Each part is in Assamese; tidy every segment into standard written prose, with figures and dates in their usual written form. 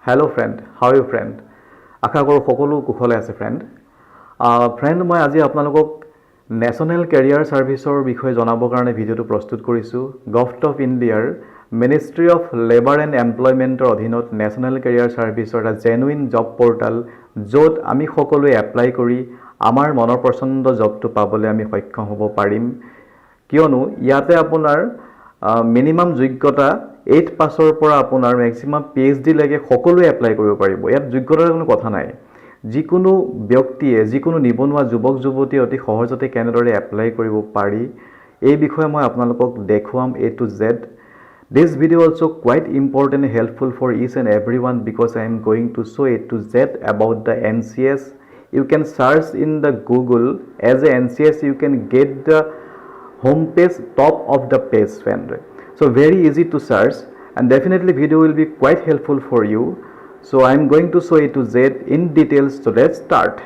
Hello friend, how are you friend? আশা কৰোঁ সকলো কুশলে আছে ফ্ৰেণ্ড। ফ্ৰেণ্ড মই আজি আপোনালোকক নেশ্যনেল কেৰিয়াৰ ছাৰ্ভিচৰ বিষয়ে জনাবৰ কাৰণে ভিডিঅ'টো প্ৰস্তুত কৰিছোঁ। গভৰ্ণমেণ্ট অফ ইণ্ডিয়াৰ মিনিষ্ট্ৰী অফ লেবাৰ এণ্ড এমপ্লয়মেণ্টৰ অধীনত নেশ্যনেল কেৰিয়াৰ ছাৰ্ভিচৰ এটা জেনুইন জব পৰ্টেল, য'ত আমি সকলোৱে এপ্লাই কৰি আমাৰ মনৰ পচন্দ জবটো পাবলৈ আমি সক্ষম হ'ব পাৰিম। কিয়নো ইয়াতে আপোনাৰ মিনিমাম যোগ্যতা 8 পাছৰ পৰা আপোনাৰ মেক্সিমাম PhD লৈকে সকলোৱে এপ্লাই কৰিব পাৰিব। ইয়াত যোগ্যতাৰ কোনো কথা নাই। যিকোনো ব্যক্তিয়ে যিকোনো নিবনুৱা যুৱক যুৱতী অতি সহজতে কেনেদৰে এপ্লাই কৰিব পাৰি এই বিষয়ে মই আপোনালোকক দেখুৱাম A to Z. This video also quite important and helpful for each and everyone because I am going to show A to Z about the NCS. You can search in the Google as a NCS, you can get the home page top of the page friend. So very easy to search and definitely video will be quite helpful for you. So I am going to show A to Z in details. So let's start.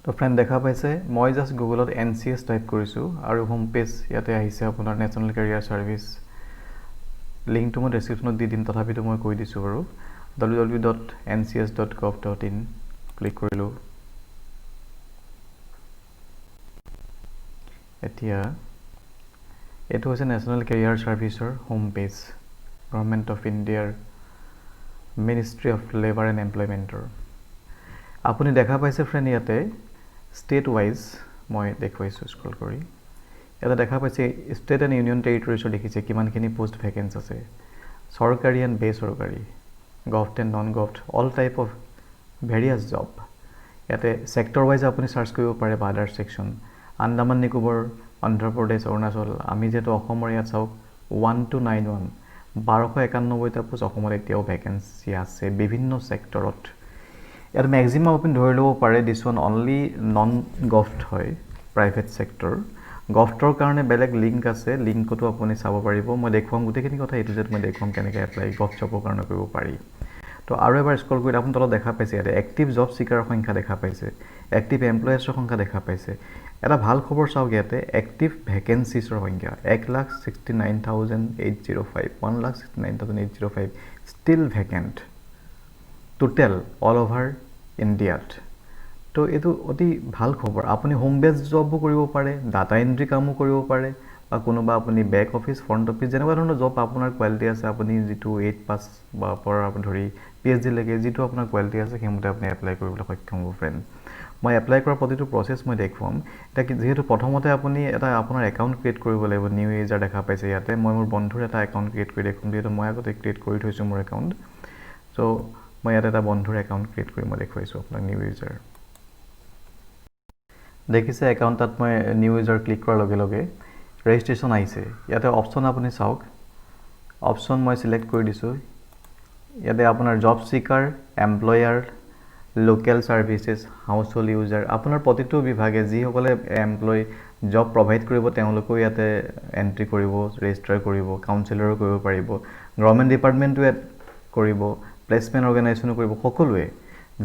তো ফ্ৰেণ্ড দেখা পাইছে মই জাষ্ট গুগলত NCS টাইপ কৰিছোঁ আৰু হোম পেজ ইয়াতে আহিছে আপোনাৰ নেশ্যনেল কেৰিয়াৰ ছাৰ্ভিচ। লিংকটো মই ডেছক্ৰিপশ্যনত দি দিম, তথাপিতো মই কৈ দিছোঁ বাৰু। www.ncs.gov.in ক্লিক কৰিলোঁ। এতিয়া এইটো হৈছে নেশ্যনেল কেৰিয়াৰ ছাৰ্ভিচৰ হোম পেজ, গভৰ্ণমেণ্ট অফ ইণ্ডিয়াৰ মিনিষ্ট্ৰী অফ লেবাৰ এণ্ড এমপ্লয়মেণ্টৰ। আপুনি দেখা পাইছে ফ্ৰেণ্ড ইয়াতে ষ্টেট ৱাইজ মই দেখুৱাইছোঁ স্ক্ৰল কৰি। ইয়াতে দেখা পাইছে ষ্টেট এণ্ড ইউনিয়ন টেৰিটৰিজৰ দেখিছে কিমানখিনি পোষ্ট ভেকেঞ্চ আছে, চৰকাৰী এণ্ড বেচৰকাৰী, government and non government, all type of various job. ইয়াতে ছেক্টৰ ৱাইজ আপুনি চাৰ্চ কৰিব পাৰে বা আদাৰ ছেকশ্যন। আন্দামান নিকোবৰ, অন্ধ্ৰপ্ৰদেশ, অৰুণাচল, আমি যিহেতু অসমৰ ইয়াত চাওক 1291 1291টা পোষ্ট অসমত এতিয়াও ভেকেঞ্চি আছে বিভিন্ন ছেক্টৰত। ইয়াত মেক্সিমাম আপুনি ধৰি ল'ব পাৰে দিছ ওৱান অনলি নন গভৰ্ণমেণ্ট হয়, প্ৰাইভেট ছেক্টৰ। গভৰ্ণমেণ্টৰ কাৰণে বেলেগ লিংক আছে, লিংকতো আপুনি চাব পাৰিব। মই দেখুৱাম গোটেইখিনি কথা A to Z মই দেখুৱাম কেনেকৈ এপ্লাই গভৰ্ণমেণ্ট জবৰ কাৰণে কৰিব পাৰি। তো আৰু এবাৰ স্ক্ৰল কৰি আপুনি তলত দেখা পাইছে ইয়াতে এক্টিভ জব চিকাৰৰ সংখ্যা দেখা পাইছে, এক্টিভ এমপ্লয়াৰ্ছৰ সংখ্যা দেখা পাইছে। এটা ভাল খবৰ চাওক ইয়াতে এক্টিভ ভেকেঞ্চিছৰ সংখ্যা 1,69,805 1,69,805 still vacant total all over ইণ্ডিয়াত। তো এইটো অতি ভাল খবৰ। আপুনি হোম বেজ জবো কৰিব পাৰে, ডাটা এণ্ট্ৰি কামো কৰিব পাৰে, বা কোনোবা আপুনি বেক অফিচ, ফ্ৰণ্ট অফিচ, যেনেকুৱা ধৰণৰ জব আপোনাৰ কোৱালিটি আছে, আপুনি যিটো 8 পাছ বা পৰা আপুনি ধৰি PhD লৈকে যিটো আপোনাৰ কোৱালিটি আছে সেইমতে আপুনি এপ্লাই কৰিবলৈ সক্ষম হ'ব ফ্ৰেণ্ড। মই এপ্লাই কৰাৰ প্ৰতিটো প্ৰচেছ মই দেখুৱাম। এতিয়া যিহেতু প্ৰথমতে আপুনি এটা আপোনাৰ একাউণ্ট ক্ৰিয়েট কৰিব লাগিব, নিউ ইউজাৰ দেখা পাইছে ইয়াতে। মই মোৰ বন্ধুৰ এটা একাউণ্ট ক্ৰিয়েট কৰি দেখুৱাম, যিহেতু মই আগতে ক্ৰিয়েট কৰি থৈছোঁ মোৰ একাউণ্ট। চ' মই ইয়াতে এটা বন্ধুৰ একাউণ্ট ক্ৰিয়েট কৰি মই দেখুৱাইছোঁ আপোনাক নিউ ইউজাৰ। দেখিছে একাউণ্টত মই নিউ ইউজাৰ ক্লিক কৰাৰ লগে লগে ৰেজিষ্ট্ৰেশ্যন আহিছে। ইয়াতে অপশ্যন আপুনি চাওক, অপশ্যন মই চিলেক্ট কৰি দিছোঁ। ইয়াতে আপোনাৰ job seeker, employer, local services, household user, আপোনাৰ প্ৰতিটো বিভাগে যিসকলে এমপ্লয় জব প্ৰভাইড কৰিব তেওঁলোকেও ইয়াতে এণ্ট্ৰি কৰিব, ৰেজিষ্টাৰ কৰিব, কাউন্সিলৰো কৰিব পাৰিব, গভৰ্ণমেণ্ট ডিপাৰ্টমেণ্টো ইয়াত কৰিব, প্লেচমেণ্ট অৰ্গেনাইজেশ্যনো কৰিব। সকলোৱে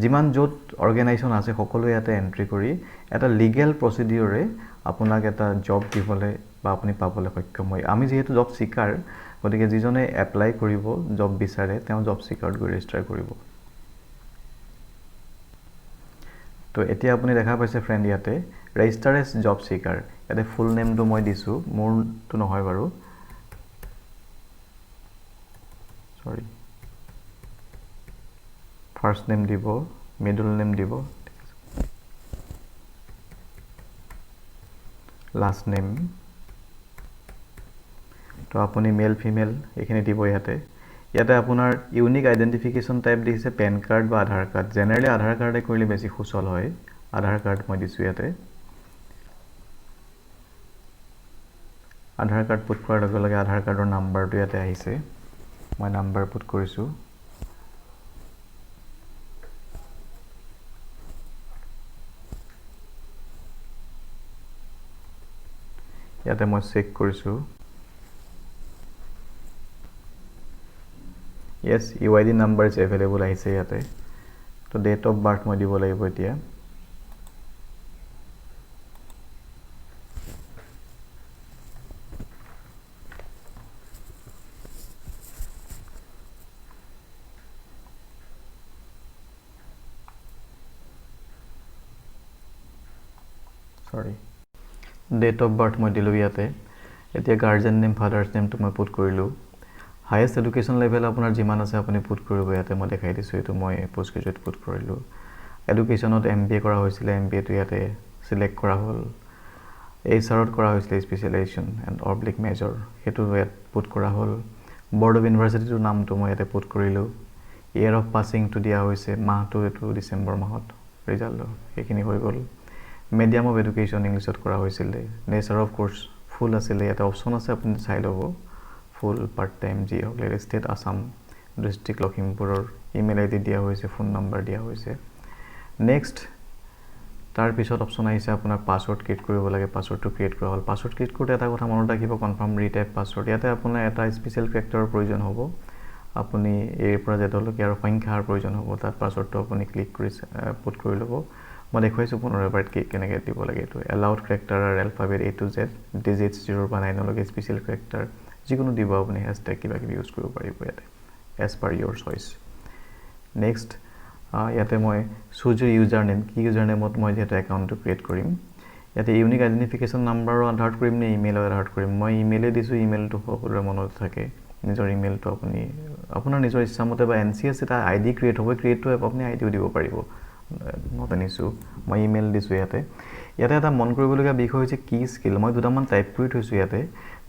যিমান য'ত অৰ্গেনাইজেশ্যন আছে সকলোৱে ইয়াতে এণ্ট্ৰি কৰি এটা লিগেল প্ৰচিডিউৰে আপোনাক এটা জব দিবলৈ বা আপুনি পাবলৈ সক্ষম হয়। আমি যিহেতু জব চিকাৰ, গতিকে যিজনে এপ্লাই কৰিব জব বিচাৰে তেওঁ জব চিকাৰত গৈ ৰেজিষ্টাৰ কৰিব। তো এতিয়া আপুনি দেখা পাইছে ফ্ৰেণ্ড ইয়াতে ৰেজিষ্টাৰ এজ জব চিকাৰ। ইয়াতে ফুল নেমটো মই দিছোঁ, মোৰটো নহয় বাৰু, চৰি। ফাৰ্ষ্ট নেম দিব, মিডল নেম দিব, লাষ্ট নেম। তো আপুনি মেল ফিমেল এইখিনি দিব ইয়াতে। ইয়াতে আপোনাৰ ইউনিক আইডেণ্টিফিকেশ্যন টাইপ দিছে পেন কাৰ্ড বা আধাৰ কাৰ্ড। জেনেৰেলি আধাৰ কাৰ্ডে কৰিলে বেছি সুচল হয়, আধাৰ কাৰ্ড মই দিছোঁ ইয়াতে। আধাৰ কাৰ্ড পুট কৰাৰ লগে লগে আধাৰ কাৰ্ডৰ নাম্বাৰটো ইয়াতে আহিছে, মই নাম্বাৰ পুট কৰিছোঁ। ইয়াতে মই চেক কৰিছোঁ, য়েছ UID নাম্বাৰ ইজ এভেইলেবল আহিছে ইয়াতে। তো ডেট অফ বাৰ্থ মই দিব লাগিব এতিয়া। সৰি ডেট অফ বাৰ্থ মই দিলোঁ ইয়াতে এতিয়া গাৰ্জেন নেম ফাদাৰ্ছ নেমটো মই পুট কৰিলোঁ হাইয়েষ্ট এডুকেশ্যন লেভেল আপোনাৰ যিমান আছে আপুনি পুট কৰিব ইয়াতে মই দেখাই দিছোঁ এইটো মই পোষ্ট গ্ৰেজুৱেট পুট কৰিলোঁ এডুকেশ্যনত MBA কৰা হৈছিলে MBAটো ইয়াতে সিলেক্ট কৰা হ'ল HRত কৰা হৈছিলে স্পেচিয়েলাইজেশ্যন এণ্ড অবলিক মেজৰ সেইটো ইয়াত পুট কৰা হ'ল বৰ্ড অফ ইউনিভাৰ্চিটিটোৰ নামটো মই ইয়াতে পুট কৰিলোঁ ইয়াৰ অফ পাছিংটো দিয়া হৈছে মাহটো এইটো ডিচেম্বৰ মাহত ৰিজাল্ট সেইখিনি হৈ গ'ল মিডিয়াম অফ এডুকেশ্যন ইংলিছত কৰা হৈছিলে নেচাৰ অফ কোৰ্চ ফুল আছিলে ইয়াতে অপশ্যন আছে আপুনি চাই ল'ব ফুল পাৰ্ট টাইম যি হওক ষ্টেট আসাম ডিষ্ট্ৰিক্ট লখিমপুৰৰ ইমেইল ID দিয়া হৈছে ফোন নম্বৰ দিয়া হৈছে নেক্সট তাৰ পিছত অপশ্যন আহিছে আপোনাৰ পাছৱৰ্ড ক্ৰিয়েট কৰিব লাগে পাছৱৰ্ডটো ক্ৰিয়েট কৰা হ'ল পাছৱৰ্ড ক্ৰিয়েট কৰোঁতে এটা কথা মনত ৰাখিব কনফাৰ্ম ৰিটাইপ পাছৱৰ্ড ইয়াতে আপোনাৰ এটা স্পেচিয়েল ফেক্টৰৰ প্ৰয়োজন হ'ব আপুনি এৰ পৰা জেডলৈকে আৰু সংখ্যাৰ প্ৰয়োজন হ'ব তাত পাছৱৰ্ডটো আপুনি ক্লিক কৰি পুট কৰি ল'ব মই দেখুৱাইছোঁ পুনৰ এবাৰ কেনেকৈ দিব লাগে এইটো এলাউড কেৰেক্টাৰ আৰু এলফাবেট A to Z ডিজিটছ 0 পৰা 9 লৈকে স্পেচিয়েল কেৰেক্টাৰ যিকোনো দিব আপুনি হেছটেগ কিবা কিবি ইউজ কৰিব পাৰিব ইয়াতে এজ পাৰ ইয়ৰ চইচ নেক্সট ইয়াতে মই চুজ ইউজাৰ নেম কি ইউজাৰ নেমত মই যিহেতু একাউণ্টটো ক্ৰিয়েট কৰিম ইয়াতে ইউনিক আইডেণ্টিফিকেশ্যন নাম্বাৰো আধাৰ কৰিম নে ইমেইলৰ আধাৰ কৰিম মই ইমেইলে দিছোঁ ইমেইলটো সকলোৰে মনত থাকে নিজৰ ইমেইলটো আপুনি আপোনাৰ নিজৰ ইচ্ছামতে বা NCS এটা ID ক্ৰিয়েট হ'ব ক্ৰিয়েটটো আপুনি IDও দিব পাৰিব নট এন ইছ্যু মই ইমেইল দিছোঁ ইয়াতে এটা মন কৰিবলগীয়া বিষয় হৈছে কি স্কিল মই দুটামান টাইপ কৰি থৈছোঁ ইয়াতে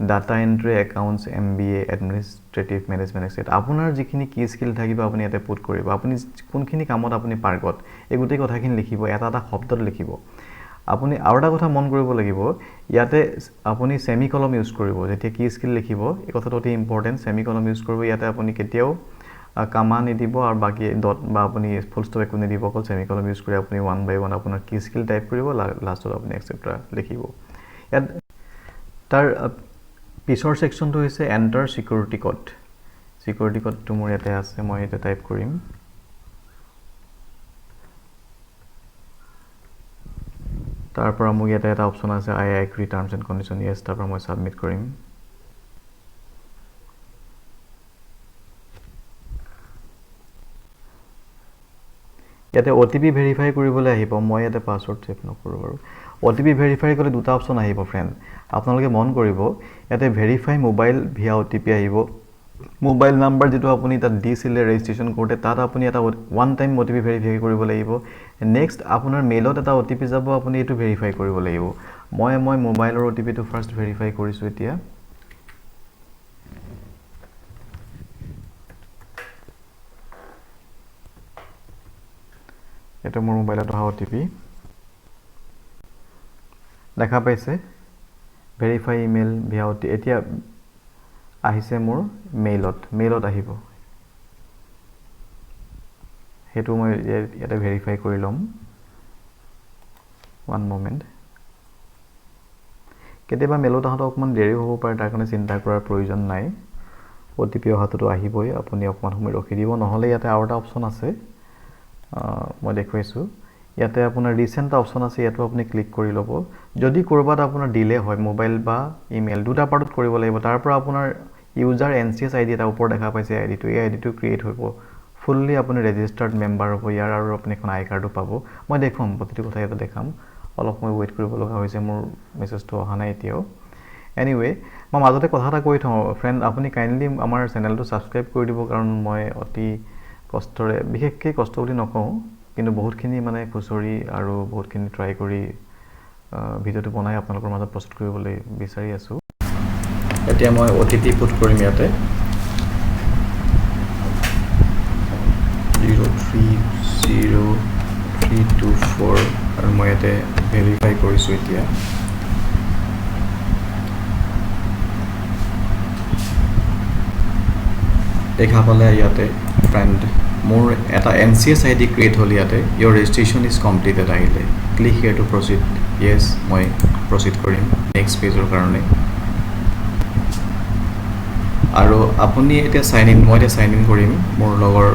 data entry accounts MBA administrative management exact আপোনাৰ যিখিনি কি স্কিল থাকিব আপুনি ইয়াতে পুট কৰিব আপুনি কোনখিনি কামত আপুনি পাৰ্গত এই গোটেই কথাখিনি লিখিব এটা শব্দত লিখিব আপুনি আৰু এটা কথা মন কৰিব লাগিব ইয়াতে আপুনি সেমিকলম ইউজ কৰিব যেতিয়া কি স্কিল লিখিব এই কথাটো অতি ইম্পৰ্টেণ্ট সেমিকলম ইউজ কৰিব ইয়াতে আপুনি কেতিয়াও কামা নিদিব আৰু বাকি ডট বা আপুনি ফুল ষ্টপ একো নিদিব অকল সেমিকলম ইউজ কৰি আপুনি 1 by 1 আপোনাৰ কি স্কিল টাইপ কৰিব লাষ্টত আপুনি এক্সেট্ৰা লিখিব ইয়াত তাৰ পিছৰ সেকশনটো হৈছে এন্টাৰ সিকিউৰিটি কোডটো মোৰ ইয়াতে আছে মই এটা টাইপ কৰিম তাৰ পৰা মোক ইয়াতে এটা অপচন আছে I agree terms and conditions yes তাৰ পৰা মই সাবমিট কৰিম ইয়াতে OTP ভেৰিফাই কৰিবলৈ আহিব মই ইয়াতে পাছৱৰ্ড চেভ নকৰোঁ বাৰু OTP ভেৰিফাই কৰিলে দুটা অপচন আহিব ফ্ৰেণ্ড আপোনালোকে মন কৰিব ইয়াতে ভেৰিফাই মোবাইল ভিয়া OTP আহিব মোবাইল নাম্বাৰ যেটো আপুনি তাত দিছিলে ৰেজিষ্ট্ৰেচন কৰোতে তাত আপুনি এটা ওৱান টাইম OTP ভেৰিফাই কৰিব লাগিব নেক্সট আপোনাৰ মেইলত এটা OTP যাব আপুনি এটো ভেৰিফাই কৰিব লাগিব মই মোবাইলৰ OTP টো ফাৰ্স্ট ভেৰিফাই কৰিছো এতিয়া এটা মোৰ মোবাইলত অহা OTP দেখা পাইছে ভেৰিফাই ইমেইল ভিয়া OTP এতিয়া আহিছে মোৰ মেইলত আহিব হেতু মই এটা ভেৰিফাই কৰি লম ওয়ান মোমেন্ট কেতিয়াবা মেইলত আহতে অকমান দেৰি হ'ব পাৰে তাৰ কাৰণে চিন্তা কৰাৰ প্ৰয়োজন নাই OTP অহাটো আহিবই আপুনি অকমান সময় ৰখি দিব নহলে ইয়াতে আৰু এটা অপচন আছে মই দেখুৱাইছো ইয়াতে আপোনাৰ ৰিসেন্ট অপচন আছে ইয়াতো আপুনি ক্লিক কৰি ল'ব যদি কৰবাত আপোনাৰ ডিলে হয় মোবাইল বা ইমেইল দুটা পাৰ্টত কৰিব লাগিব তাৰ পৰা আপোনাৰ ইউজাৰ NCS ID এটা ওপৰ দেখা পাইছে ID টো ক্ৰিয়েট হ'ব ফুললি আপুনি ৰেজিষ্টাৰ্ড মেম্বাৰ হ'ব ইয়াৰ আৰু আপুনি এখন আই কাৰ্ডও পাব মই দেখুৱাম প্ৰতিটো কথা এটা দেখাম অলপ মই ওয়েট কৰিব লগা হৈছে মোৰ মেছেজটো অহা নাই এতিয়াও এনিৱে মই মাজতে কথা এটা কৈ থওঁ ফ্ৰেণ্ড আপুনি কাইন্ডলি আমাৰ চেনেলটো সাবস্ক্ৰাইব কৰি দিব কাৰণ মই অতি কষ্টৰে বিশেষকৈ কষ্ট বুলি নকওঁ কিন্তু বহুতখিনি মানে খুচৰি আৰু বহুতখিনি ট্ৰাই কৰি ভিডিওটো বনাই আপোনালোকৰ মাজত পোষ্ট কৰিবলৈ বিচাৰি আছো এতিয়া মই OTP পুট কৰিম ইয়াতে 030324 আৰু মই ইয়াতে ভেৰিফাই কৰিছো এতিয়া দেখা পালে ইয়াতে ফ্ৰেণ্ড মোৰ এটা NCS ID ক্ৰিয়েট হ'ল ইয়াতে your registration is completed আহিলে click here to proceed yes মই proceed কৰিম next পেজৰ কাৰণে আৰু আপুনি এটা সাইন ইন মই এটা সাইন ইন কৰিম মোৰ লগৰ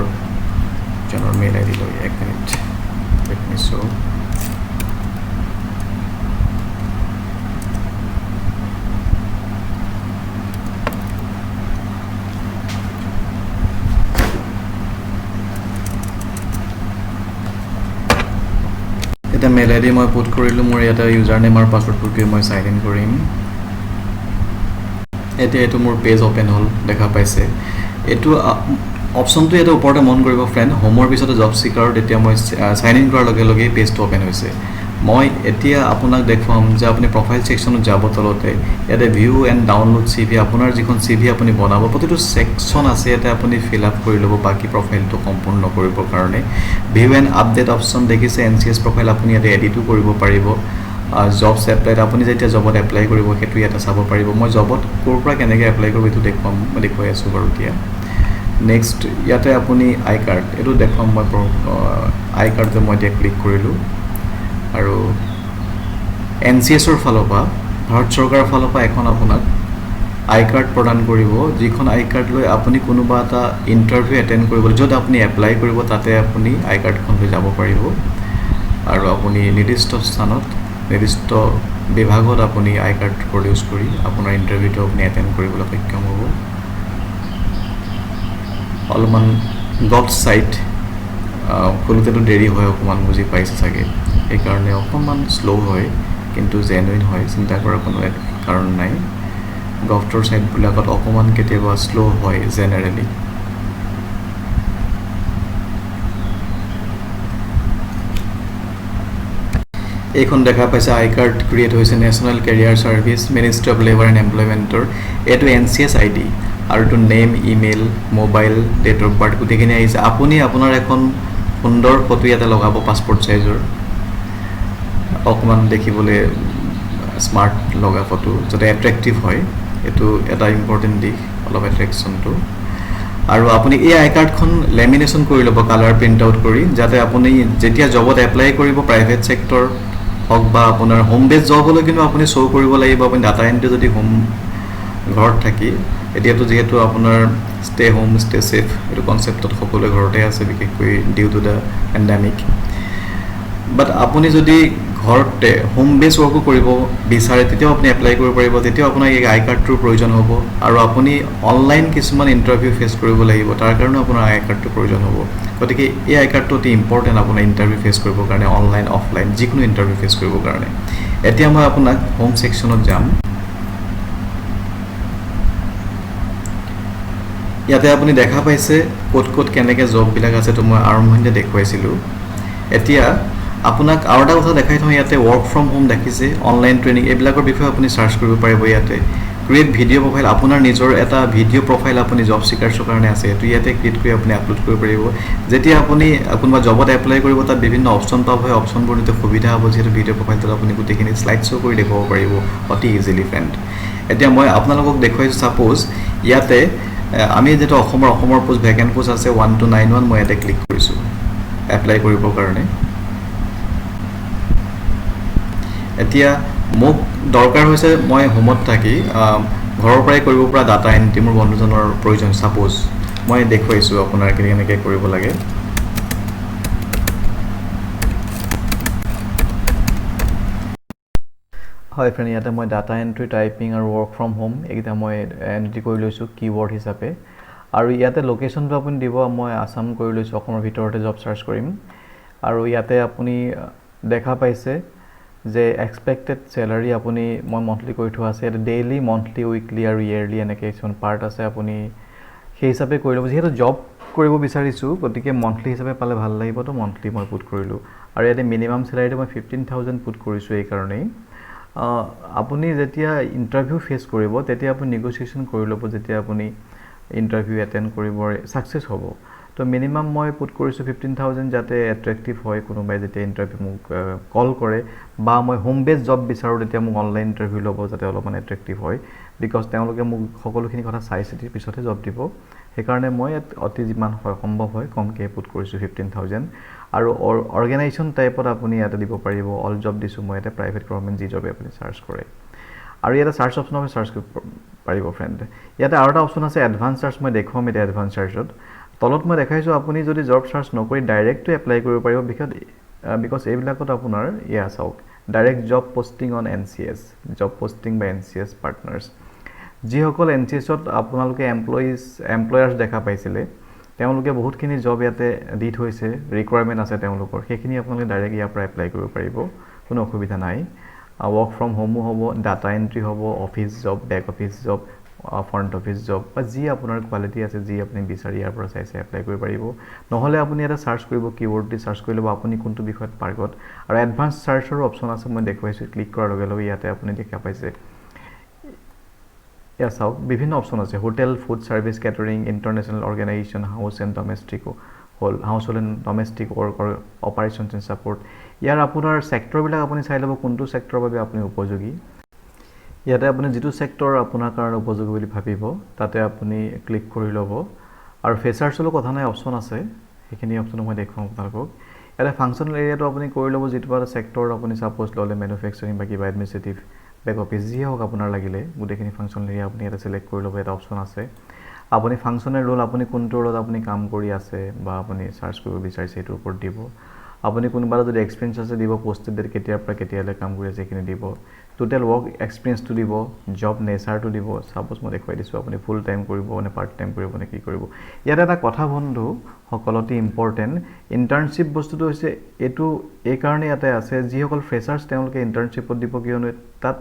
জনৰ মেইল আইডি লৈ এক মিনিট let me show এটা মেইল আইডি মই পুট কৰিলোঁ মোৰ এটা ইউজাৰ নেম আৰু পাছৱৰ্ড পুট কৰি মই সাইন ইন কৰিম এতিয়া এটো মোৰ পেজ ওপেন হল দেখা পাইছে এটো অপশনটো এটা ওপৰতে মন কৰিব ফ্ৰেন্ড হোমৰ পিছতে জব সিকাৰত এতিয়া মই সাইন ইন কৰাৰ লগে লগে পেজটো ওপেন হৈছে মই এতিয়া আপোনাক দেখুৱাম যে আপুনি প্ৰফাইল সেকশনত যাব তলতে ইয়াতে ভিউ এণ্ড ডাউনলোড সিভি আপোনাৰ যিখন সিভি আপুনি বনাব প্ৰতিটো সেকশন আছে এটা আপুনি ফিল আপ কৰি ল'ব বাকি প্ৰফাইলটো সম্পূৰ্ণ কৰিবৰ কাৰণে ভিউ এণ্ড আপডেট অপশন দেখিছে এনসিএস প্ৰফাইল আপুনি ইয়াতে এডিটো কৰিব পাৰিব জবস এপ্লাইড আপুনি যেতিয়া জবত এপ্লাই কৰিব হেতু ইয়াতে চাব পাৰিব মই জবত কোৰ পৰা কেনেকৈ এপ্লাই কৰিব এটো দেখুৱাম মই দেখুৱাই আছো বাৰু এতিয়া নেক্সট ইয়াতে আপুনি আই কাৰ্ড এটো দেখুৱাম মই আই কাৰ্ডতে মই এতিয়া ক্লিক কৰিলোঁ আৰু এনসিএছৰ ফালৰ পৰা ভাৰত চৰকাৰৰ ফালৰ পৰা এখন আপোনাক আই কাৰ্ড প্ৰদান কৰিব যিখন আই কাৰ্ড লৈ আপুনি কোনোবা এটা ইন্টাৰভিউ এটেন্ড কৰিব য'ত আপুনি এপ্লাই কৰিব তাতে আপুনি আই কাৰ্ডখন লৈ যাব পাৰিব আৰু আপুনি নিৰ্দিষ্ট স্থানত নিৰ্দিষ্ট বিভাগত আপুনি আই কাৰ্ড প্ৰডিউস কৰি আপোনাৰ ইন্টাৰভিউটো আপুনি এটেন্ড কৰিবলৈ সক্ষম হ'ব অলমান ডট সাইট খুলুতেটো দেৰি হয় অকমান বুজি পাইছে চাগে এই কাৰণে অকমান স্লো হয় কিন্তু জেনুইন হয় চিন্তা কৰাৰ কোনো কাৰণ নাই গফটৰ সাইট বিলাকত অকমান কেতিয়াবা স্লো হয় জেনাৰেলি এইখন দেখা পাইছে আই কাৰ্ড ক্ৰিয়েট হৈছে national career service ministry of labour and এমপ্লয়মেন্টৰ এটো এনসিএস আইডি আৰু to name email mobile date of birth গুটেখিনি আহিছে আপুনি আপোনাৰ এখন সুন্দৰ ফটো ইয়াতে লগাব পাসপোৰ্ট সাইজৰ অকমান দেখিবলৈ স্মাৰ্ট লগা ফটো যাতে এট্ৰাক্টিভ হয় এটো এটা ইম্পৰ্টেন্ট দিশ অলপ এট্ৰাকশনটো আৰু আপুনি এই আই কাৰ্ডখন লেমিনেশন কৰি ল'ব কালাৰ প্ৰিন্ট আউট কৰি যাতে আপুনি যেতিয়া জবত এপ্লাই কৰিব প্ৰাইভেট সেক্টৰ হক বা আপোনাৰ হোম বেস জব হলে কিন্তু আপুনি শো কৰিব লাগিব আপুনি ডাটা এন্ট্ৰি যদি হোম ঘৰত থাকি এতিয়াতো যেহেতু আপোনাৰ ষ্টে হোম ষ্টে সেফ এটো কনসেপ্টত সকলো ঘৰতে আছে বিশেষকৈ ডিউ টু দা পেণ্ডামিক বাট আপুনি যদি ঘৰতে হোম বেস ওয়াৰ্ক কৰিব বিচাৰে তেতিয়া আপুনি এপ্লাই কৰিব পাৰিব তেতিয়া আপোনাৰ এই আই কাৰ্ডটোৰ প্ৰয়োজন হ'ব আৰু আপুনি অনলাইন কিছুমান ইন্টাৰভিউ ফেস কৰিব লাগিব তাৰ কাৰণে আপোনাৰ আই কাৰ্ডটোৰ প্ৰয়োজন হ'ব গতিকে এই আই কাৰ্ডটো অতি ইম্পৰ্টেন্ট আপোনাৰ ইন্টাৰভিউ ফেস কৰিবৰ কাৰণে অনলাইন অফলাইন যিকোনো ইন্টাৰভিউ ফেস কৰিবৰ কাৰণে এতিয়া মই আপোনাক হোম সেকশনত যাম ইয়াতে আপুনি দেখা পাইছে কোড কেনেকৈ জব বিলাক আছে তো মই আৰম্ভণিতে দেখুৱাইছিলো এতিয়া আপোনাক আৰু এটা কথা দেখাই থওঁ ইয়াতে ওয়াৰ্ক ফ্ৰম হোম দেখিছে অনলাইন ট্ৰেইনিং এইবিলাকৰ বিষয়ে আপুনি সাৰ্চ কৰিব পাৰিব ইয়াতে ক্ৰিয়েট ভিডিও প্ৰফাইল আপোনাৰ নিজৰ এটা ভিডিও প্ৰফাইল আপুনি জব সিকাৰ্ছৰ কাৰণে আছে এটো ইয়াতে ক্ৰিয়েট কৰি আপুনি আপলোড কৰিব পাৰিব যেতিয়া আপুনি কোনোবা জবত এপ্লাই কৰিব তাত বিভিন্ন অপচন পাব হয় অপচনবোৰ নিতে সুবিধা হ'ব যেটো ভিডিও প্ৰফাইলটো আপুনি গুটেখিনি স্লাইড শো কৰি দেখুৱাব পাৰিব অতি ইজিলি ফ্ৰেন্ড এতিয়া মই আপোনালোকক দেখুৱাইছো সাপোজ ইয়াতে আমি যেটো অসমৰ পোষ্ট ভ্যাকেন্ট পোষ্ট আছে 1291 মই ইয়াতে ক্লিক কৰিছো এপ্লাই কৰিবৰ কাৰণে এতিয়া মোক দৰকাৰ হৈছে মই হোমত থাকি ঘৰৰ পৰাই কৰিব পৰা ডাটা এন্ট্ৰি মোৰ বন্ধুজনৰ প্ৰয়োজন সাপোজ মই দেখুৱাইছো আপোনাৰ কেনেকৈ কৰিব লাগে হয় ফ্ৰেন্ড ইয়াতে মই ডাটা এন্ট্ৰি টাইপিং আৰু ওয়াৰ্ক ফ্ৰম হোম এইটা মই এন্ট্ৰি কৰি লৈছো কিৱৰ্ড হিচাপে আৰু ইয়াতে লোকেশনটো আপুনি দিব মই আসাম কৰি লৈছো অসমৰ ভিতৰতে জব সাৰ্চ কৰিম আৰু ইয়াতে আপুনি দেখা পাইছে যে এক্সপেক্টেড স্যালাৰি আপুনি মই মন্থলি কৰি থোৱা আছে ডেইলি মন্থলি উইকলি আৰু ইয়াৰলি এনেকৈ কিছুমান পাৰ্ট আছে আপুনি সেই হিচাপে কৰি ল'ব যেহেতু জব কৰিব বিচাৰিছো গতিকে মন্থলি হিচাপে পালে ভাল লাগিব তো মন্থলি মই পুট কৰিলো আৰু ইয়াতে মিনিমাম স্যালাৰিটো মই 15000 পুট কৰিছো এই কাৰণেই আপুনি যেতিয়া ইন্টাৰভিউ ফেস কৰিব তেতিয়া আপুনি নেগোসিয়েশন কৰি ল'ব যেতিয়া আপুনি ইন্টাৰভিউ এটেন্ড কৰিব সাকসেস হ'ব তো মিনিমাম মই পুট কৰিছো 15000 যাতে এট্ৰাক্টিভ হয় কোনোবাই যেতিয়া ইন্টাৰভিউ মোক কল কৰে বা মই হোম বেস জব বিচাৰো তেতিয়া মোক অনলাইন ইন্টাৰভিউ ল'ব যাতে অলপমান এট্ৰাক্টিভ হয় বিকজ তেওঁলোকে মোক সকলোখিনি কথা চাই চিতি পিছতে জব দিব সেই কাৰণে মই অতি যিমান হয় সম্ভৱ হয় কমকে পুট কৰিছো 15000 আৰু অৰ্গানাইজেশ্যন টাইপত আপুনি ইয়াতে দিব পাৰিব অল জব দিছো মই এটা প্ৰাইভেট গভৰ্ণমেণ্ট যি জব আপুনি সাৰ্চ কৰে আৰু ইয়াতে সাৰ্চ অপচন আমি সাৰ্চ কৰিব পাৰিব ফ্ৰেন্ড ইয়াতে আৰু এটা অপচন আছে এডভান্স সাৰ্চ মই দেখুৱাম এটা এডভান্স সাৰ্চত তলত মই দেখাইছো আপুনি যদি জব সাৰ্চ নকৰি ডাইৰেক্ট এপ্লাই কৰিব পাৰিব বিকজ এইবিলাকত আপোনাৰ ইয়া চাওক direct job posting on NCS job posting by NCS partners যিসকল এনসিএছত আপোনালোকে এমপ্লয়াৰ্স দেখা পাইছিলে তেওঁলোকে বহুতখিনি জব ইয়াতে দি থৈছে, ৰিকুৱাৰমেণ্ট আছে তেওঁলোকৰ, সেইখিনি আপোনালোকে ডাইৰেক্ট ইয়াৰ পৰা এপ্লাই কৰিব পাৰিব, কোনো অসুবিধা নাই। ৱৰ্ক ফ্ৰম হোমো হ'ব, ডাটা এণ্ট্ৰি হ'ব, office job, back office job, front office job, বা যি আপোনাৰ কোৱালিটি আছে, যি আপুনি বিচাৰি ইয়াৰ পৰা চাই এপ্লাই কৰিব পাৰিব। নহ'লে আপুনি ইয়াতে চাৰ্চ কৰিব, কিৱৰ্ড দি চাৰ্চ কৰি ল'ব আপুনি কোনটো বিষয়ত পাৰ্গত। আৰু এডভান্স চাৰ্চৰো অপশ্যন আছে, মই দেখুৱাইছোঁ। ক্লিক কৰাৰ লগে লগে ইয়াতে আপুনি দেখা পাইছে, ইয়াত চাওক বিভিন্ন অপশ্যন আছে। Hotel, food service, catering, international organisation, house and domestic household and domestic worker, operations and support. ইয়াৰ আপোনাৰ ছেক্টৰবিলাক আপুনি চাই ল'ব কোনটো ছেক্টৰৰ বাবে আপুনি উপযোগী। ইয়াতে আপুনি যিটো ছেক্টৰ আপোনাৰ কাৰণে উপযোগী বুলি ভাবিব তাতে আপুনি ক্লিক কৰি ল'ব। আৰু ফেচাৰ্ছৰো কথা নাই, অপশ্যন আছে, সেইখিনি অপশ্যনো মই দেখুৱাম আপোনালোকক। ইয়াতে ফাংচনেল এৰিয়াটো আপুনি কৰি ল'ব, যিটো এটা ছেক্টৰ আপুনি ছাপ'জ ল'লে, মেনুফেকচাৰিং বা কিবা এডমিনিষ্ট্ৰেটিভ, বেক অফিচ, যিয়ে হওক আপোনাৰ লাগিলে, গোটেইখিনি ফাংচনেল এৰিয়া আপুনি ইয়াতে ছিলেক্ট কৰি ল'ব। এটা অপশ্যন আছে, আপুনি ফাংচনেল ৰোল, আপুনি কোনটো ৰোলত আপুনি কাম কৰি আছে বা আপুনি চাৰ্চ কৰিব বিচাৰিছে সেইটোৰ ওপৰত দিব। আপুনি কোনোবা যদি এক্সপিৰিয়েঞ্চ আছে দিব, পষ্টেড ডেট কেতিয়াৰ পৰা কেতিয়ালৈ কাম কৰি আছে সেইখিনি দিব, টোটেল ৱৰ্ক এক্সপিৰিয়েঞ্চটো দিব, জব নেচাৰটো দিব। ছাপ'জ মই দেখুৱাই দিছোঁ, আপুনি ফুল টাইম কৰিব নে পাৰ্ট টাইম কৰিব নে কি কৰিব। ইয়াতে এটা কথা বন্ধু সকলোতে ইম্পৰ্টেণ্ট, ইণ্টাৰ্ণশ্বিপ বস্তুটো হৈছে এইটো এইকাৰণে ইয়াতে আছে, যিসকল ফ্ৰেচাৰ্ছ তেওঁলোকে ইণ্টাৰ্ণশ্বিপত দিব, কিয়নো তাত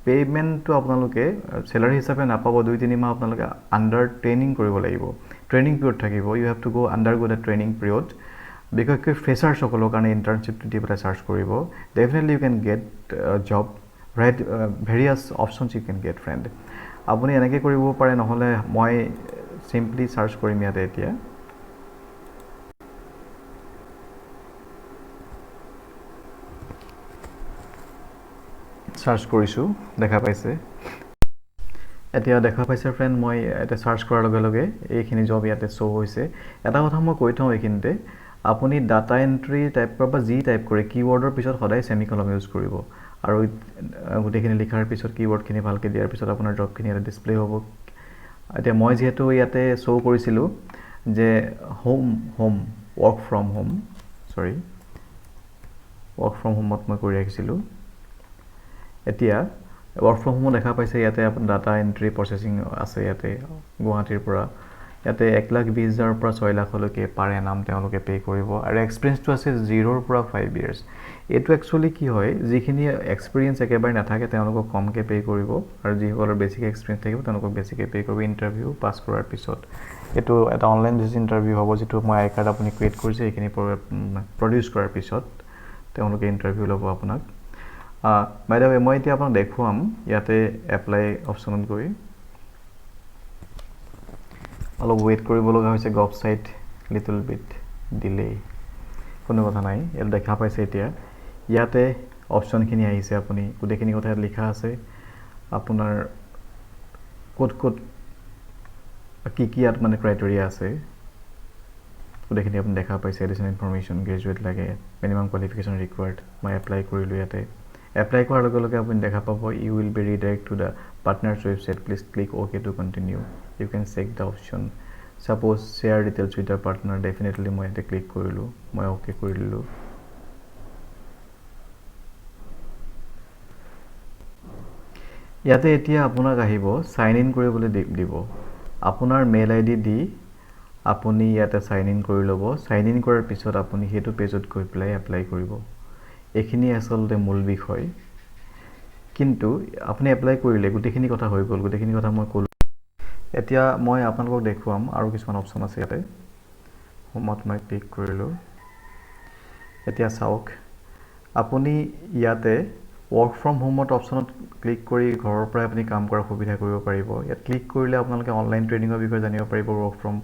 পে'মেণ্টটো আপোনালোকে চেলাৰী হিচাপে নাপাব। 2-3 মাহ আপোনালোকে আণ্ডাৰ ট্ৰেইনিং কৰিব লাগিব, ট্ৰেইনিং পিৰিয়ড থাকিব। You have to go' under go' the training period. বিশেষকৈ ফ্ৰেচাৰ্ছসকলৰ কাৰণে ইণ্টাৰ্ণশ্বিপটো দি পেলাই চাৰ্চ কৰিব। Definitely you can get job, various options you can get friend. আপুনি এনেকৈ কৰিব পাৰে, নহ'লে মই চিম্পলি চাৰ্চ কৰিম ইয়াতে এতিয়া। চাৰ্চ কৰিছোঁ, দেখা পাইছে এতিয়া, দেখা পাইছে ফ্ৰেণ্ড। মই এতিয়া চাৰ্চ কৰাৰ লগে লগে এইখিনি জব ইয়াতে শ্ব' হৈছে। এটা কথা মই কৈ থওঁ এইখিনিতে, আপুনি ডাটা এণ্ট্ৰি টাইপ কৰা বা যি টাইপ কৰে, কিৱৰ্ডৰ পিছত সদায় ছেমিকলন ইউজ কৰিব। আৰু গোটেইখিনি লিখাৰ পিছত কিৱৰ্ডখিনি ভালকৈ দিয়াৰ পিছত আপোনাৰ জবখিনি ইয়াতে ডিছপ্লে হ'ব। এতিয়া মই যিহেতু ইয়াতে শ্ব' কৰিছিলোঁ যে ৱৰ্ক ফ্ৰম হোমত মই কৰি ৰাখিছিলোঁ। এতিয়া ৱৰ্ক ফ্ৰম হোমো দেখা পাইছে। ইয়াতে আপোনাৰ ডাটা এণ্ট্ৰি প্ৰচেছিং আছে ইয়াতে গুৱাহাটীৰ পৰা। ইয়াতে 1,20,000 পৰা 6 লাখলৈকে পাৰ এনাম তেওঁলোকে পে' কৰিব। আৰু এক্সপিৰিয়েঞ্চটো আছে 0 পৰা 5 years। এইটো একচুৱেলি কি হয়, যিখিনি এক্সপিৰিয়েঞ্চ একেবাৰে নাথাকে তেওঁলোকক কমকৈ পে' কৰিব, আৰু যিসকলৰ বেছিকৈ এক্সপিৰিয়েঞ্চ থাকিব তেওঁলোকক বেছিকৈ পে' কৰিব ইণ্টাৰভিউ পাছ কৰাৰ পিছত। এইটো এটা অনলাইন বেচিছ ইণ্টাৰভিউ হ'ব, যিটো মই আই কাৰ্ড আপুনি ক্ৰিয়েট কৰিছে সেইখিনি প্ৰডিউচ কৰাৰ পিছত তেওঁলোকে ইণ্টাৰভিউ ল'ব আপোনাক। বাই দ্য ৱে, মই এতিয়া আপোনাক দেখুৱাম ইয়াতে এপ্লাই অপশ্যনত গৈ। অলপ ৱেইট কৰিব লগা হৈছে, গভ চাইট লিটল বিট ডিলে, কোনো কথা নাই। ইয়াত দেখা পাইছে এতিয়া ইয়াতে অপশ্যনখিনি আহিছে, আপুনি গোটেইখিনি কথা ইয়াত লিখা আছে। আপোনাৰ ক'ত কি ইয়াত মানে ক্ৰাইটেৰিয়া আছে গোটেইখিনি আপুনি দেখা পাইছে। এডিশ্যনেল ইনফৰমেশ্যন, গ্ৰেজুৱেট লাগে, মিনিমাম কোৱালিফিকেশ্যন ৰিকুৱাৰ্ড। মই এপ্লাই কৰিলোঁ ইয়াতে। এপ্লাই কৰাৰ লগে লগে আপুনি দেখা পাব, you will be redirect to the partners website, please click okay to continue. You can check the option, suppose share details with the partner. Definitely মই ইয়াতে ক্লিক কৰিলোঁ, মই অ'কে কৰি দিলোঁ। ইয়াতে এতিয়া আপোনাক আহিব চাইন ইন কৰিবলৈ দিব। আপোনাৰ মেইল আই ডি দি আপুনি ইয়াতে চাইন ইন কৰি ল'ব। চাইন ইন কৰাৰ পিছত আপুনি সেইটো পেজত গৈ পেলাই এপ্লাই কৰিব। এইখিনি আচলতে মূল বিষয়। কিন্তু আপুনি এপ্লাই কৰিলে গোটেইখিনি কথা হৈ গ'ল, গোটেইখিনি কথা মই ক'লোঁ। এতিয়া মই আপোনালোকক দেখুৱাম আৰু কিছুমান অপশ্যন আছে ইয়াতে। হোমত মই ক্লিক কৰিলোঁ। এতিয়া চাওক, আপুনি ইয়াতে ৱৰ্ক ফ্ৰম হোমত অপশ্যনত ক্লিক কৰি ঘৰৰ পৰাই আপুনি কাম কৰাৰ সুবিধা কৰিব পাৰিব। ইয়াত ক্লিক কৰিলে আপোনালোকে অনলাইন ট্ৰেইনিঙৰ বিষয়ে জানিব পাৰিব, ৱৰ্ক ফ্ৰম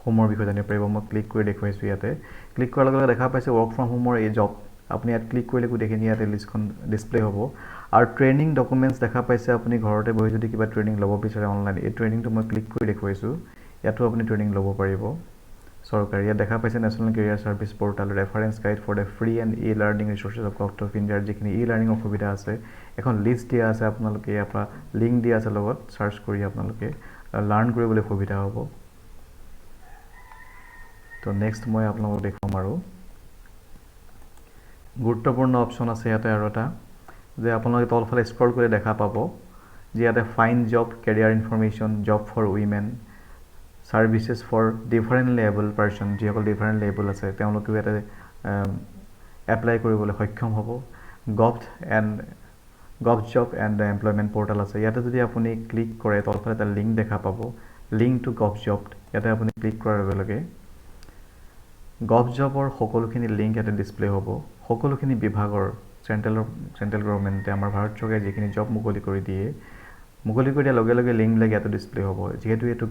হোমৰ বিষয়ে জানিব পাৰিব। মই ক্লিক কৰি দেখুৱাইছোঁ ইয়াতে। ক্লিক কৰাৰ লগে লগে দেখা পাইছে ৱৰ্ক ফ্ৰম হোমৰ এই জব। আপুনি ইয়াত ক্লিক কৰিলে গোটেইখিনি ইয়াতে লিষ্টখন ডিছপ্লে হ'ব। আৰু ট্ৰেইনিং ডকুমেণ্টছ দেখা পাইছে। আপুনি ঘৰতে বহি যদি কিবা ট্ৰেইনিং ল'ব বিচাৰে অনলাইন, এই ট্ৰেইনিংটো মই ক্লিক কৰি দেখুৱাইছোঁ। ইয়াতো আপুনি ট্ৰেইনিং ল'ব পাৰিব চৰকাৰী। ইয়াত দেখা পাইছে national career service portal, reference guide for the free and e learning resources of government of ইণ্ডিয়াৰ যিখিনি ই লাৰ্ণিঙৰ সুবিধা আছে এখন লিষ্ট দিয়া আছে। আপোনালোকে ইয়াৰ পৰা লিংক দিয়া আছে লগত, চাৰ্চ কৰি আপোনালোকে লাৰ্ণ কৰিবলৈ সুবিধা হ'ব। তো নেক্সট মই আপোনালোকক দেখুৱাম আৰু গুৰুত্বপূৰ্ণ অপশ্যন আছে ইয়াতে আৰু এটা, যে আপোনালোকে তলফালে স্ক্ৰল কৰি দেখা পাব যে ইয়াতে find job, career information, job for women, services for different level person, যিসকল ডিফাৰেণ্ট লেভেল আছে তেওঁলোকেও ইয়াতে এপ্লাই কৰিবলৈ সক্ষম হ'ব। Gov job and employment portal আছে, ইয়াতে যদি আপুনি ক্লিক কৰে তলফালে এটা লিংক দেখা পাব, লিংক টু গভ জব। ইয়াতে আপুনি ক্লিক কৰাৰ লগে লগে গভ জবৰ সকলোখিনি লিংক ইয়াতে ডিছপ্লে হ'ব। সকলোখিনি বিভাগৰ চেণ্ট্ৰেল গভৰ্ণমেণ্টে আমাৰ ভাৰত চৰকাৰে যিখিনি জব মুকলি কৰি দিয়াৰ লগে লগে লিংকবিলাক ইয়াতে ডিছপ্লে হ'ব। যিহেতু এইটো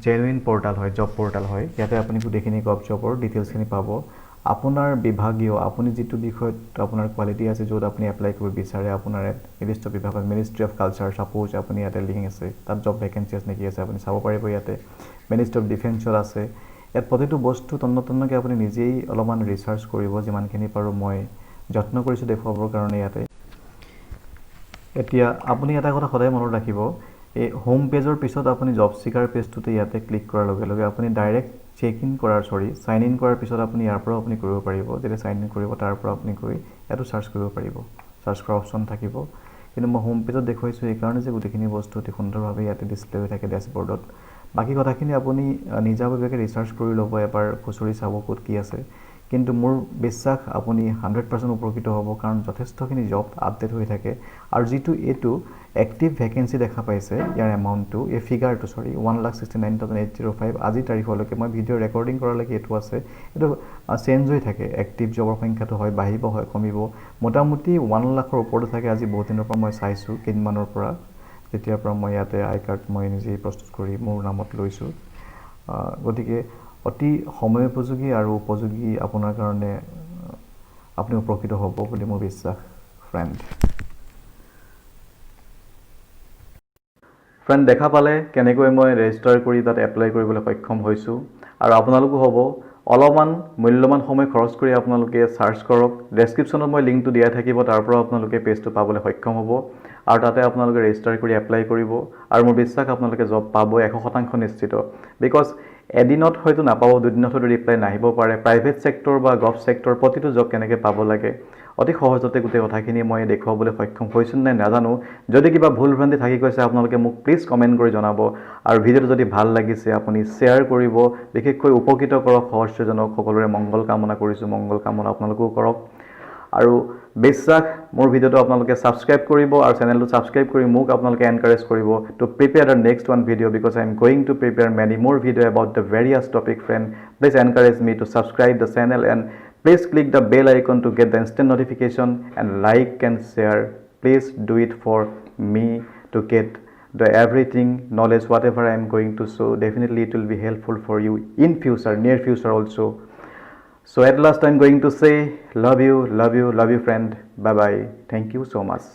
জেনুইন পৰ্টেল হয়, জব পৰ্টেল হয়, ইয়াতে আপুনি গোটেইখিনি গভ জবৰ ডিটেইলছখিনি পাব। আপোনাৰ বিভাগীয়, আপুনি যিটো বিষয়ত আপোনাৰ কোৱালিটি আছে, য'ত আপুনি এপ্লাই কৰিব বিচাৰে, আপোনাৰ নিৰ্দিষ্ট বিভাগত মিনিষ্ট্ৰী অফ কালচাৰ ছাপ'জ আপুনি ইয়াতে লিংক আছে, তাত জব ভেকেঞ্চি আছে নেকি আছে আপুনি চাব পাৰিব। ইয়াতে মিনিষ্ট্ৰী অফ ডিফেন্সত আছে। ইয়াত প্ৰতিটো বস্তু তন্নতন্নকৈ আপুনি নিজেই অলপমান ৰিচাৰ্চ কৰিব, যিমানখিনি পাৰোঁ মই যত্ন কৰিছোঁ দেখুৱাবৰ কাৰণে ইয়াতে। এতিয়া আপুনি এটা কথা সদায় মনত ৰাখিব, এই হোম পেজৰ পিছত আপুনি জব চিকাৰ পেজটোতে ইয়াতে ক্লিক কৰাৰ লগে লগে আপুনি ডাইৰেক্ট চাইন ইন কৰাৰ পিছত আপুনি ইয়াৰ পৰাও আপুনি কৰিব পাৰিব। যেতিয়া চাইন ইন কৰিব তাৰ পৰা আপুনি গৈ ইয়াতো চাৰ্চ কৰিব পাৰিব, চাৰ্চ কৰাৰ অপশ্যন থাকিব। কিন্তু মই হোম পেজত দেখুৱাইছোঁ এইকাৰণে যে গোটেইখিনি বস্তু অতি সুন্দৰভাৱে ইয়াতে ডিছপ্লে হৈ থাকে ডেছবৰ্ডত। বাকী কথাখিনি আপুনি নিজাববীয়াকৈ ৰিচাৰ্চ কৰি ল'ব, এবাৰ খুচৰি চাব ক'ত কি আছে। কিন্তু মোৰ বিশ্বাস আপুনি 100% উপকৃত হ'ব, কাৰণ যথেষ্টখিনি জব আপডেট হৈ থাকে। আৰু যিটো এইটো এক্টিভ ভেকেঞ্চি দেখা পাইছে, ইয়াৰ এমাউণ্টটো, এই ফিগাৰটো 1,69,805 আজিৰ তাৰিখলৈকে মই ভিডিঅ' ৰেকৰ্ডিং কৰালৈকে এইটো আছে। এইটো চেঞ্জ হৈ থাকে, এক্টিভ জবৰ সংখ্যাটো হয় বাঢ়িব, হয় কমিব। মোটামুটি 1 লাখৰ ওপৰতে থাকে। আজি বহুত দিনৰ পৰা মই চাইছোঁ, কেইদিনমানৰ পৰা, যেতিয়াৰ পৰা মই ইয়াতে আই কাৰ্ড মই নিজেই প্ৰস্তুত কৰি মোৰ নামত লৈছোঁ। গতিকে অতি সময়োপযোগী আৰু উপযোগী আপোনাৰ কাৰণে, আপুনি উপকৃত হ'ব বুলি মোৰ বিশ্বাস ফ্ৰেণ্ড। দেখা পালে কেনেকৈ মই ৰেজিষ্টাৰ কৰি তাত এপ্লাই কৰিবলৈ সক্ষম হৈছোঁ। আৰু আপোনালোকো হ'ব, অলপমান মূল্যৱান সময় খৰচ কৰি আপোনালোকে চাৰ্চ কৰক। ডেছক্ৰিপশ্যনত মই লিংকটো দিয়া থাকিব, তাৰ পৰা আপোনালোকে পেজটো পাবলৈ সক্ষম হ'ব। আৰু তাতে আপোনালোকে ৰেজিষ্টাৰ কৰি এপ্লাই কৰিব। আৰু মোৰ বিশ্বাস আপোনালোকে জব পাব 100% নিশ্চিত। বিকজ এদিনত হয়তো নাপাব, দুদিনত হয়তো ৰিপ্লাই নাহিব পাৰে। প্ৰাইভেট ছেক্টৰ বা গভ ছেক্টৰ প্ৰতিটো জব কেনেকৈ পাব লাগে অতি সহজতে গোটেই কথাখিনি মই দেখুৱাবলৈ সক্ষম হৈছোঁ নাই নাজানো। যদি কিবা ভুল ভ্ৰান্তি থাকি গৈছে আপোনালোকে মোক প্লিজ কমেণ্ট কৰি জনাব। আৰু ভিডিঅ'টো যদি ভাল লাগিছে আপুনি শ্বেয়াৰ কৰিব, বিশেষকৈ উপকৃত কৰক সহস্ৰজনক। সকলোৰে মংগল কামনা কৰিছোঁ, মংগল কামনা আপোনালোকেও কৰক। আৰু বিশ্বাস মোৰ ভিডিঅ'টো আপোনালোকে ছাবস্ক্ৰাইব কৰিব, আৰু চেনেলটো ছাবস্ক্ৰাইব কৰি মোক আপোনালোকে এনকাৰেজ কৰিব to prepare the next one video' because I am going to prepare many more video' about the various topic friend. Please encourage me to subscribe the channel and please click the bell icon to get the instant notification and like and share. Please do it for me to get the everything knowledge whatever I am going to show. Definitely it will be helpful for you in future, near future also. So at last I am going to say love you friend. Bye bye. Thank you so much.